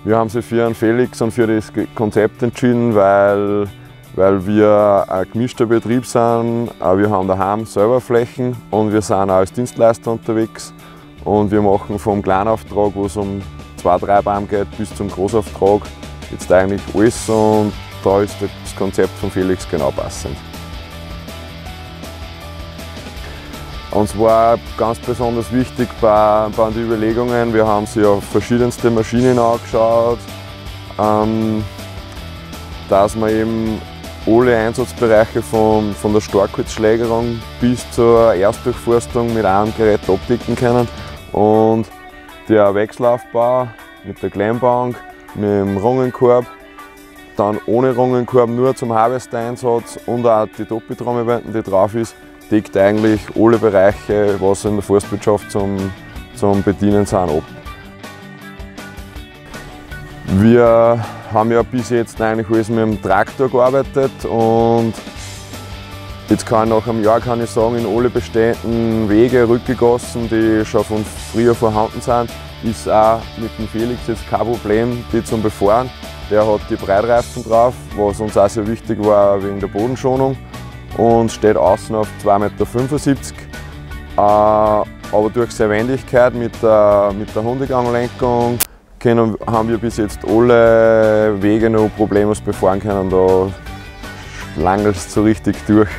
Wir haben sich für einen Felix und für das Konzept entschieden, weil wir ein gemischter Betrieb sind. Wir haben daheim selber Flächen und wir sind auch als Dienstleister unterwegs. Und wir machen vom Kleinauftrag, wo es um 2-3 Bäume geht, bis zum Großauftrag jetzt eigentlich alles. Und da ist das Konzept von Felix genau passend. Uns war ganz besonders wichtig bei den Überlegungen, wir haben sich auf verschiedenste Maschinen angeschaut, dass wir eben alle Einsatzbereiche von der Starkholzschlägerung bis zur Erstdurchforstung mit einem Gerät abdecken können. Und der Wechselaufbau mit der Klemmbank, mit dem Rungenkorb, dann ohne Rungenkorb nur zum Harvester-Einsatz und auch die Doppeltrommel, die drauf ist, deckt eigentlich alle Bereiche, was in der Forstwirtschaft zum Bedienen sind, ab. Wir haben ja bis jetzt eigentlich alles mit dem Traktor gearbeitet und jetzt nach einem Jahr kann ich sagen, in alle bestehenden Wege, Rückgegossen, die schon von früher vorhanden sind, ist auch mit dem Felix jetzt kein Problem, die zum Befahren. Der hat die Breitreifen drauf, was uns auch sehr wichtig war wegen der Bodenschonung. Und steht außen auf 2,75 m. Aber durch seine Wendigkeit mit der Hundeganglenkung haben wir bis jetzt alle Wege noch problemlos befahren können. Da langelt es so richtig durch.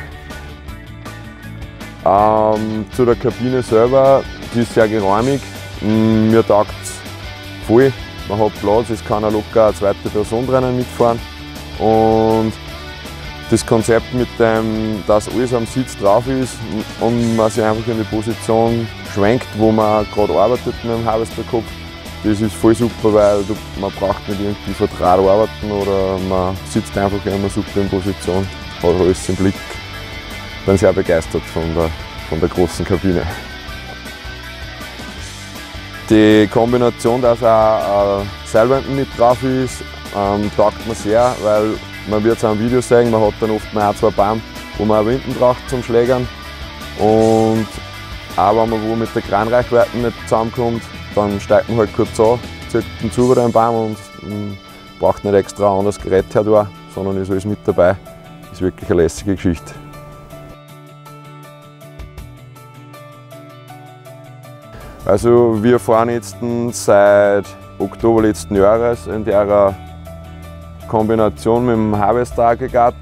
Zu der Kabine selber, die ist sehr geräumig. Mir taugt es voll. Man hat Platz, es kann auch locker eine zweite Person drinnen mitfahren. Und das Konzept mit dem, dass alles am Sitz drauf ist und man sich einfach in die Position schwenkt, wo man gerade arbeitet mit dem Harvesterkopf, das ist voll super, weil man braucht nicht irgendwie vertraut arbeiten oder man sitzt einfach immer super in Position, hat alles im Blick. Bin sehr begeistert von der großen Kabine. Die Kombination, dass auch Seilwanden mit drauf ist, taugt mir sehr, weil man wird es auch im Video sehen, man hat dann oft mal 1-2 Bäume, wo man auch Winden braucht zum Schlägern. Und auch wenn man wo mit der Kranreichweite nicht zusammenkommt, dann steigt man halt kurz an, zieht den Zug über den Baum und braucht nicht extra ein anderes Gerät her, sondern ist alles mit dabei. Das ist wirklich eine lässige Geschichte. Also wir fahren jetzt seit Oktober letzten Jahres in der Kombination mit dem Harvester-Aggregat.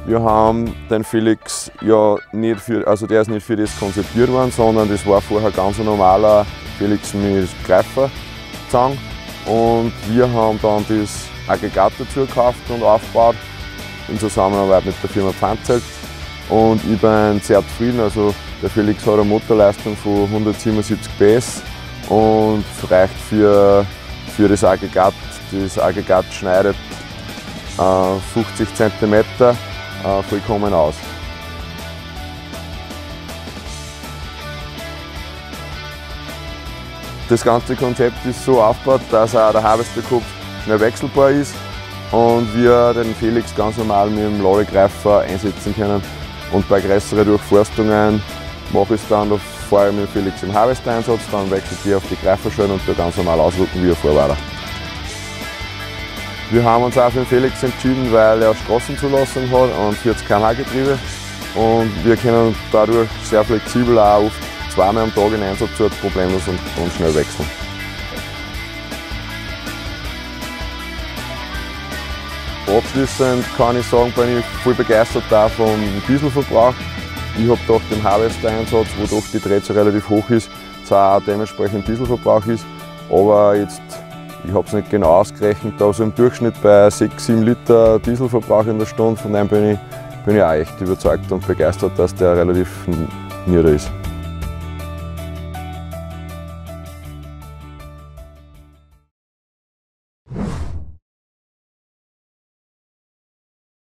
Wir haben den Felix ja nicht der ist nicht für das konzipiert worden, sondern das war vorher ganz ein normaler Felix mit Greiferzange. Und wir haben dann das Aggregat dazu gekauft und aufgebaut in Zusammenarbeit mit der Firma Pfanzelt. Und ich bin sehr zufrieden. Also der Felix hat eine Motorleistung von 177 PS und reicht für das Aggregat. Das Aggregat schneidet 50 cm vollkommen aus. Das ganze Konzept ist so aufgebaut, dass auch der Harvesterkopf schnell wechselbar ist und wir den Felix ganz normal mit dem Ladegreifer einsetzen können. Und bei größeren Durchforstungen mache ich es dann, da fahre ich mit dem Felix im Harvester-Einsatz, dann wechselt die auf die Greiferschalen und da ganz normal ausrücken wie ein Vorwärter. Wir haben uns auch für den Felix entschieden, weil er Straßenzulassung hat und 40 km/h Getriebe. Und wir können dadurch sehr flexibel auch oft zweimal am Tag in Einsatz problemlos und schnell wechseln. Abschließend kann ich sagen, bin ich voll begeistert auch vom Dieselverbrauch. Ich habe gedacht, im Harvester-Einsatz, wo doch die Drehzahl relativ hoch ist, dass auch dementsprechend Dieselverbrauch ist. Aber jetzt, ich habe es nicht genau ausgerechnet, also im Durchschnitt bei 6-7 Liter Dieselverbrauch in der Stunde, von dem bin ich auch echt überzeugt und begeistert, dass der relativ nieder ist.